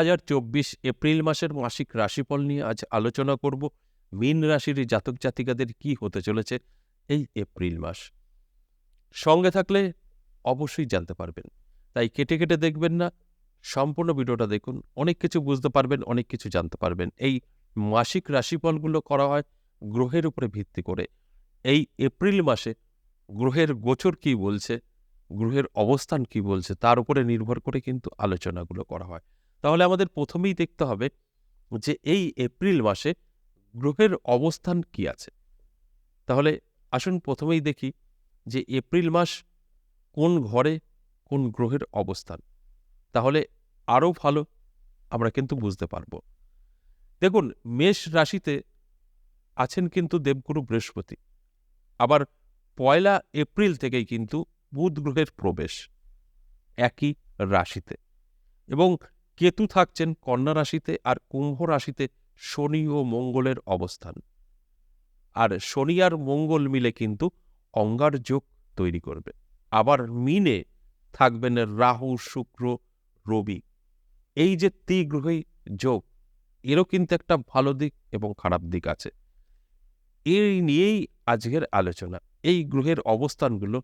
2024 April মাসের মাসিক রাশিফল নিয়ে আজ আলোচনা করব। মীন রাশির জাতক জাতিকাদের কি হতে চলেছে এই এপ্রিল মাস। সঙ্গে থাকলে অবশ্যই জানতে পারবেন, তাই কেটে কেটে দেখবেন না, সম্পূর্ণ ভিডিওটা দেখুন। অনেক কিছু বুঝতে পারবেন, অনেক কিছু জানতে পারবেন। এই মাসিক রাশিফলগুলো করা হয় গ্রহের উপরে ভিত্তি করে। এই এপ্রিল মাসে গ্রহের গোচর কি বলছে, গ্রহের অবস্থান কি বলছে, তার উপরে নির্ভর করে কিন্তু আলোচনাগুলো করা হয়। তাহলে আমাদের প্রথমেই দেখতে হবে যে এই এপ্রিল মাসে গ্রহের অবস্থান কি আছে। তাহলে আসুন প্রথমেই দেখি যে এপ্রিল মাস কোন ঘরে কোন গ্রহের অবস্থান। তাহলে আরও ভালো আমরা কিন্তু বুঝতে পারব। দেখুন, মেষ রাশিতে আছেন কিন্তু দেবগুরু বৃহস্পতি। আবার 1 এপ্রিল থেকেই কিন্তু বুধ গ্রহের প্রবেশ একই রাশিতে, এবং কেতু থাকছেন কন্যা রাশিতে, আর কুম্ভ রাশিতে শনি ও মঙ্গলের অবস্থান। আর শনি আর মঙ্গল মিলে কিন্তু অঙ্গার যোগ তৈরি করবে। আবার মিনে থাকবেন রাহু, শুক্র, রবি। এই যে ত্রিগ্রহী যোগ, এরও কিন্তু একটা ভালো দিক এবং খারাপ দিক আছে। এই নিয়েই আজকের আলোচনা। এই গ্রহের অবস্থানগুলো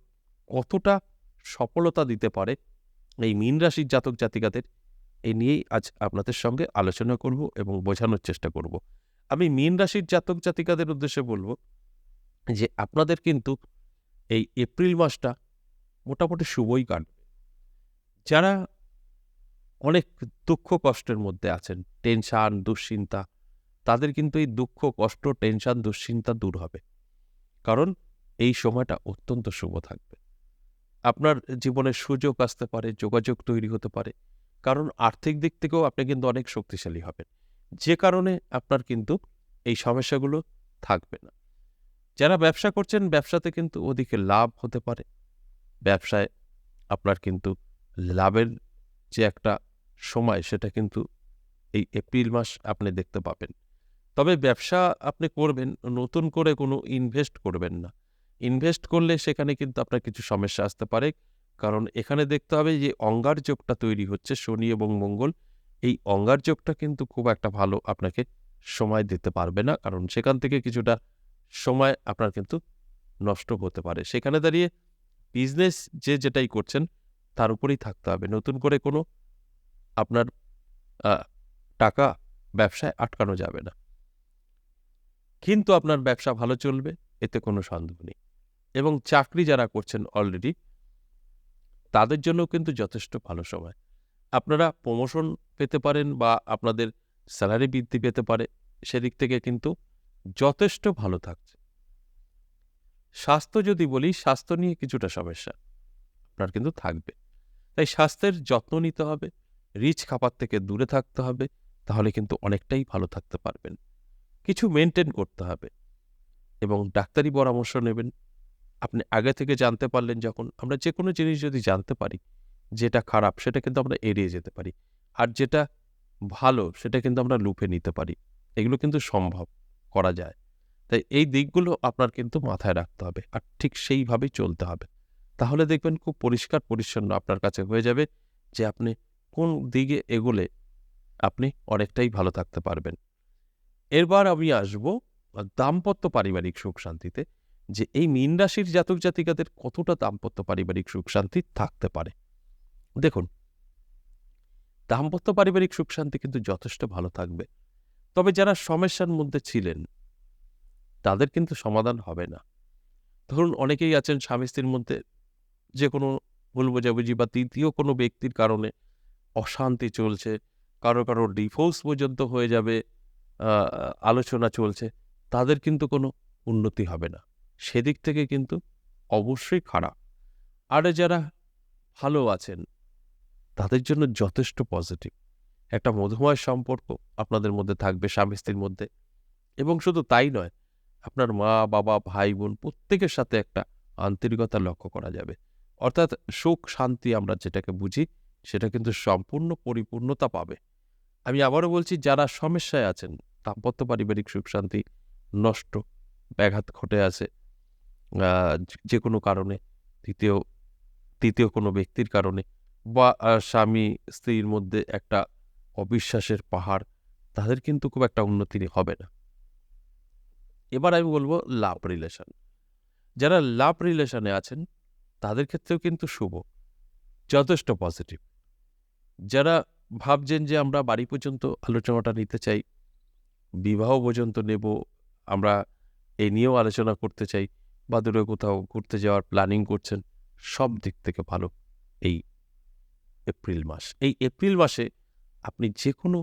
কতটা সফলতা দিতে পারে এই মীন রাশির জাতক জাতিকাদের, এই নিয়েই আজ আপনাদের সঙ্গে আলোচনা করব এবং বোঝানোর চেষ্টা করব। আমি মীন রাশির জাতক জাতিকাদের উদ্দেশ্যে বলব যে আপনাদের কিন্তু এই এপ্রিল মাসটা মোটামুটি শুভই কাটবে। যারা অনেক দুঃখ কষ্টের মধ্যে আছেন, টেনশন, দুশ্চিন্তা, তাদের কিন্তু এই দুঃখ, কষ্ট, টেনশন, দুশ্চিন্তা দূর হবে। কারণ এই সময়টা অত্যন্ত শুভ থাকবে। আপনার জীবনে সুযোগ আসতে পারে, যোগাযোগ তৈরি হতে পারে। কারণ আর্থিক দিক থেকেও আপনি কিন্তু অনেক শক্তিশালী হবেন। যে কারণে আপনার কিন্তু এই সমস্যাগুলো থাকবে না। যারা ব্যবসা করছেন, ব্যবসাতে কিন্তু ওদিকে লাভ হতে পারে। ব্যবসায় আপনার কিন্তু লাভের যে একটা সময়, সেটা কিন্তু এই এপ্রিল মাস আপনি দেখতে পাবেন। তবে ব্যবসা আপনি করবেন, নতুন করে কোনো ইনভেস্ট করবেন না। ইনভেস্ট করলে সেখানে কিন্তু আপনার কিছু সমস্যা আসতে পারে। কারণ এখানে দেখতে হবে যে অঙ্গার যোগটা তৈরি হচ্ছে শনি এবং মঙ্গল। এই অঙ্গার যোগটা কিন্তু খুব একটা ভালো আপনাকে সময় দিতে পারবে না। কারণ সেখান থেকে কিছুটা সময় আপনার কিন্তু নষ্ট হতে পারে। সেখানে দাঁড়িয়ে বিজনেস যেটাই করছেন তার উপরেই থাকতে হবে। নতুন করে কোনো আপনার আ টাকা ব্যবসায় আটকানো যাবে না। কিন্তু আপনার ব্যবসা ভালো চলবে, এতে কোনো সন্দেহ নেই। এবং চাকরি যারা করছেন অলরেডি, তাদের জন্যও কিন্তু যথেষ্ট ভালো সময়। আপনারা প্রমোশন পেতে পারেন বা আপনাদের স্যালারি বৃদ্ধি পেতে পারে। সেদিক থেকে কিন্তু যথেষ্ট ভালো থাকছে। স্বাস্থ্য যদি বলি, স্বাস্থ্য নিয়ে কিছুটা সমস্যা আপনার কিন্তু থাকবে। তাই স্বাস্থ্যের যত্ন নিতে হবে, রিচ খাবার থেকে দূরে থাকতে হবে, তাহলে কিন্তু অনেকটাই ভালো থাকতে পারবেন। কিছু মেইনটেইন করতে হবে এবং ডাক্তারি পরামর্শ নেবেন। আপনি আগে থেকে জানতে পারলেন যখন, আমরা যেকোনো জিনিস যদি জানতে পারি, যেটা খারাপ সেটা কিন্তু আমরা এড়িয়ে যেতে পারি। আর যেটা ভালো সেটা কিন্তু আমরা লুফে নিতে পারি। এগুলো কিন্তু সম্ভব, করা যায়। তাই এই দিকগুলো আপনার কিন্তু মাথায় রাখতে হবে। আর ঠিক সেইভাবেই চলতে হবে। তাহলে দেখবেন খুব পরিষ্কার পরিচ্ছন্ন আপনার কাছে হয়ে যাবে যে আপনি কোন দিকে এগোলে আপনি অনেকটাই ভালো থাকতে পারবেন। এরবার আমি আসবো দাম্পত্য পারিবারিক সুখ শান্তিতে, যে এই মীন রাশির জাতক জাতিকাদের কতটা দাম্পত্য পারিবারিক সুখ শান্তি থাকতে পারে। দেখুন, দাম্পত্য পারিবারিক সুখ শান্তি কিন্তু যথেষ্ট ভালো থাকবে। তবে যারা সমস্যার মধ্যে ছিলেন, তাদের কিন্তু সমাধান হবে না। ধরুন, অনেকেই আছেন স্বামী স্ত্রীর মধ্যে যে কোনো ভুল বোঝাবুঝি বা তৃতীয় কোনো ব্যক্তির কারণে অশান্তি চলছে, কারো ডিভোর্স পর্যন্ত হয়ে যাবে, আ আলোচনা চলছে, তাদের কিন্তু কোনো উন্নতি হবে না। সেদিক থেকে কিন্তু অবশ্যই খারাপ। আর যারা ভালো আছেন, তাদের জন্য যথেষ্ট পজিটিভ। একটা মধুময় সম্পর্ক আপনাদের মধ্যে থাকবে স্বামী-স্ত্রীর মধ্যে, এবং শুধু তাই নয়, আপনার মা-বাবা, ভাই-বোন প্রত্যেকের সাথে একটা আন্তরিকতা লক্ষ্য করা যাবে। অর্থাৎ সুখ, শান্তি আমরা যেটাকে বুঝি, সেটা কিন্তু সম্পূর্ণ পরিপূর্ণতা পাবে। আমি আবারও বলছি, যারা সমস্যায় আছেন, দাম্পত্য পারিবারিক সুখ শান্তি নষ্ট, ব্যাঘাত ঘটে আছে আ যেকোনো কারণে, তৃতীয় তৃতীয় কোনো ব্যক্তির কারণে, বা স্বামী-স্ত্রীর মধ্যে একটা অবিশ্বাসের পাহাড়, তাদের কিন্তু খুব একটা উন্নতি হবে না। এবার আমি বলবো লাভ রিলেশন। যারা লাভ রিলেশনে আছেন তাদের ক্ষেত্রেও কিন্তু শুভ, যথেষ্ট পজিটিভ। যারা ভাবছেন যে আমরা বাড়ি পর্যন্ত আলোচনাটা নিতে চাই, বিবাহ পর্যন্ত নেব, আমরা এই নিয়েও আলোচনা করতে চাই, বা দূরে কোথাও ঘুরতে যাওয়ার প্ল্যানিং করছেন, সব দিক থেকে ভালো এই এপ্রিল মাস। এই এপ্রিল মাসে আপনি যে কোনো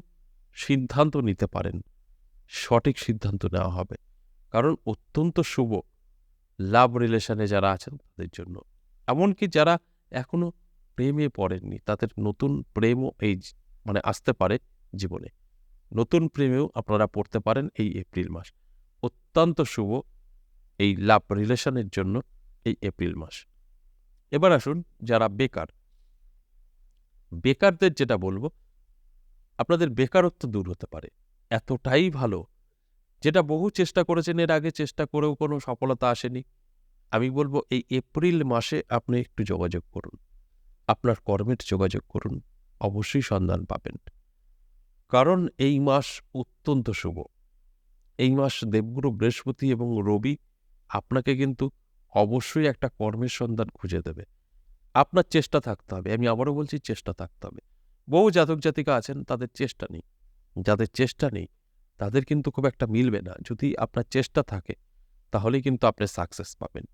সিদ্ধান্ত নিতে পারেন, সঠিক সিদ্ধান্ত নেওয়া হবে, কারণ অত্যন্ত শুভ লাভ রিলেশনে যারা আছেন তাদের জন্য। এমনকি যারা এখনো প্রেমে পড়েননি, তাদের নতুন প্রেমও মানে আসতে পারে জীবনে। নতুন প্রেমেও আপনারা পড়তে পারেন এই এপ্রিল মাস। অত্যন্ত শুভ এই লাভ রিলেশনের জন্য এই এপ্রিল মাস। এবার আসুন যারা বেকার, বেকারদের যেটা বলবো, আপনাদের বেকারত্ব দূর হতে পারে। এতটাই ভালো, যেটা বহু চেষ্টা করেছেন এর আগে, চেষ্টা করেও কোনো সফলতা আসেনি, আমি বলবো এই এপ্রিল মাসে আপনি একটু যোগাযোগ করুন, আপনার কর্মের যোগাযোগ করুন, অবশ্যই সন্ধান পাবেন। কারণ এই মাস অত্যন্ত শুভ। এই মাস দেবগুরু বৃহস্পতি এবং রবি আপনাকে কিন্তু অবশ্যই একটা কর্মের সন্ধান খুঁজে দেবে। আপনার চেষ্টা থাকতে হবে, আমি আবারও বলছি চেষ্টা থাকতে হবে। বহু জাতক জাতিকা আছেন তাদের চেষ্টা নেই, যাদের চেষ্টা নেই তাদের কিন্তু খুব একটা মিলবে না। যদি আপনার চেষ্টা থাকে তাহলেই কিন্তু আপনি সাকসেস পাবেন।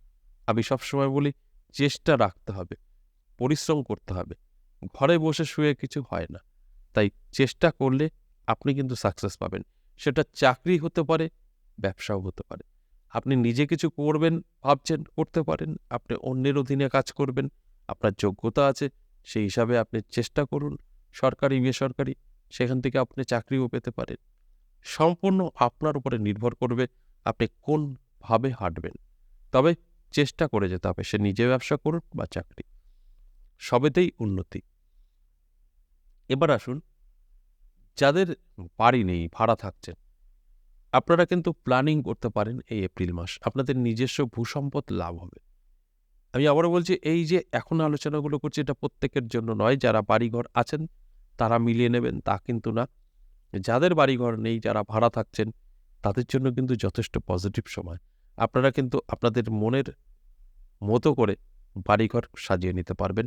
আমি সবসময় বলি চেষ্টা রাখতে হবে, পরিশ্রম করতে হবে। ঘরে বসে শুয়ে কিছু হয় না, তাই চেষ্টা করলে আপনি কিন্তু সাকসেস পাবেন। সেটা চাকরি হতে পারে, ব্যবসাও হতে পারে। আপনি নিজে কিছু করবেন ভাবছেন, করতে পারেন। আপনি অন্যের অধীনে কাজ করবেন, আপনার যোগ্যতা আছে, সেই হিসাবে আপনি চেষ্টা করুন। সরকারি বেসরকারি, সেখান থেকে আপনি চাকরিও পেতে পারেন। সম্পূর্ণ আপনার উপরে নির্ভর করবে আপনি কোনভাবে হাঁটবেন। তবে চেষ্টা করে যেতে হবে, সে নিজে ব্যবসা করুন বা চাকরি, সবেতেই উন্নতি। এবার আসুন যাদের বাড়ি নেই, ভাড়া থাকছেন, আপনারা কিন্তু প্ল্যানিং করতে পারেন এই এপ্রিল মাস, আপনাদের নিজস্ব ভূসম্পদ লাভ হবে। আমি আবারও বলছি, এই যে এখন আলোচনাগুলো করছি এটা প্রত্যেকের জন্য নয়। যারা বাড়িঘর আছেন তারা মিলিয়ে নেবেন তা কিন্তু না। যাদের বাড়িঘর নেই, যারা ভাড়া থাকছেন, তাদের জন্য কিন্তু যথেষ্ট পজিটিভ সময়। আপনারা কিন্তু আপনাদের মনের মতো করে বাড়িঘর সাজিয়ে নিতে পারবেন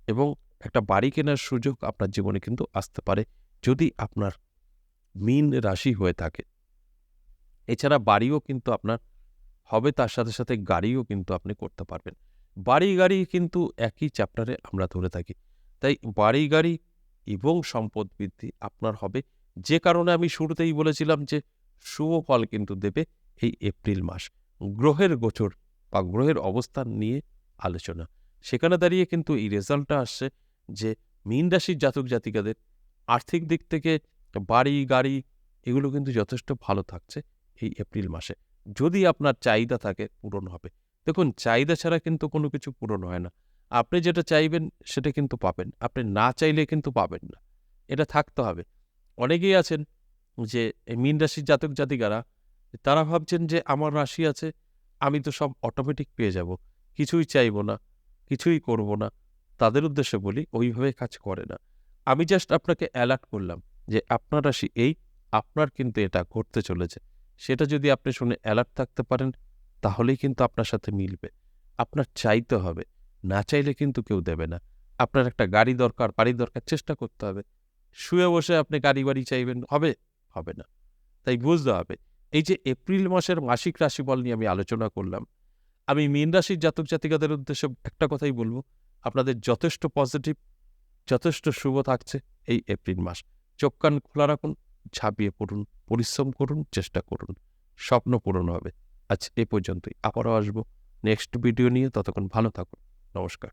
এবং একটা বাড়ি কেনার সুযোগ আপনার জীবনে কিন্তু আসতে পারে, যদি আপনার মীন রাশি হয়ে থাকে। এছাড়া বাড়িও কিন্তু আপনার হবে, তার সাথে সাথে গাড়িও কিন্তু আপনি করতে পারবেন। বাড়ি গাড়ি কিন্তু একই চ্যাপ্টারে আমরা ধরে থাকি, তাই বাড়ি গাড়ি এবং সম্পদ বৃদ্ধি আপনার হবে। যে কারণে আমি শুরুতেই বলেছিলাম যে শুভ ফল কিন্তু দেবে এই এপ্রিল মাস। গ্রহের গোচর বা গ্রহের অবস্থান নিয়ে আলোচনা, সেখানে দাঁড়িয়ে কিন্তু এই রেজাল্টটা আসছে যে মীন রাশির জাতক জাতিকাদের আর্থিক দিক থেকে বাড়ি গাড়ি এগুলো কিন্তু যথেষ্ট ভালো থাকছে এই এপ্রিল মাসে। যদি আপনার চাহিদা থাকে পূরণ হবে। দেখুন, চাহিদা ছাড়া কিন্তু কোনো কিছু পূরণ হয় না। আপনি যেটা চাইবেন সেটা কিন্তু পাবেন, আপনি না চাইলে কিন্তু পাবেন না। এটা থাকতে হবে। অনেকেই আছেন যে এই মীন রাশির জাতক জাতিকারা, তারা ভাবছেন যে আমার রাশি আছে, আমি তো সব অটোমেটিক পেয়ে যাব, কিছুই চাইব না, কিছুই করব না। তাদের উদ্দেশ্যে বলি ওইভাবে কাজ করে না। আমি জাস্ট আপনাকে অ্যালার্ট করলাম যে আপনার রাশি এই, আপনার কিন্তু এটা ঘটতে চলেছে। সেটা যদি আপনি শুনে অ্যালার্ট থাকতে পারেন তাহলেই কিন্তু আপনার সাথে মিলবে। আপনার চাইতে হবে, না চাইলে কিন্তু কেউ দেবে না। আপনার একটা গাড়ি দরকার, বাড়ি দরকার, চেষ্টা করতে হবে। শুয়ে বসে আপনি গাড়ি বাড়ি চাইবেন, হবে? হবে না। তাই বুঝতে হবে। এই যে এপ্রিল মাসের মাসিক রাশিফল নিয়ে আমি আলোচনা করলাম, আমি মীন রাশির জাতক জাতিকাদের উদ্দেশ্যে একটা কথাই বলব, আপনাদের যথেষ্ট পজিটিভ, যথেষ্ট শুভ থাকছে এই এপ্রিল মাস। চোখ কান খোলা রাখুন, ঝাঁপিয়ে পড়ুন, পরিশ্রম করুন, চেষ্টা করুন, স্বপ্ন পূরণ হবে। আজ এ পর্যন্তই, আবারও আসবো নেক্সট ভিডিও নিয়ে। ততক্ষণ ভালো থাকুন, নমস্কার।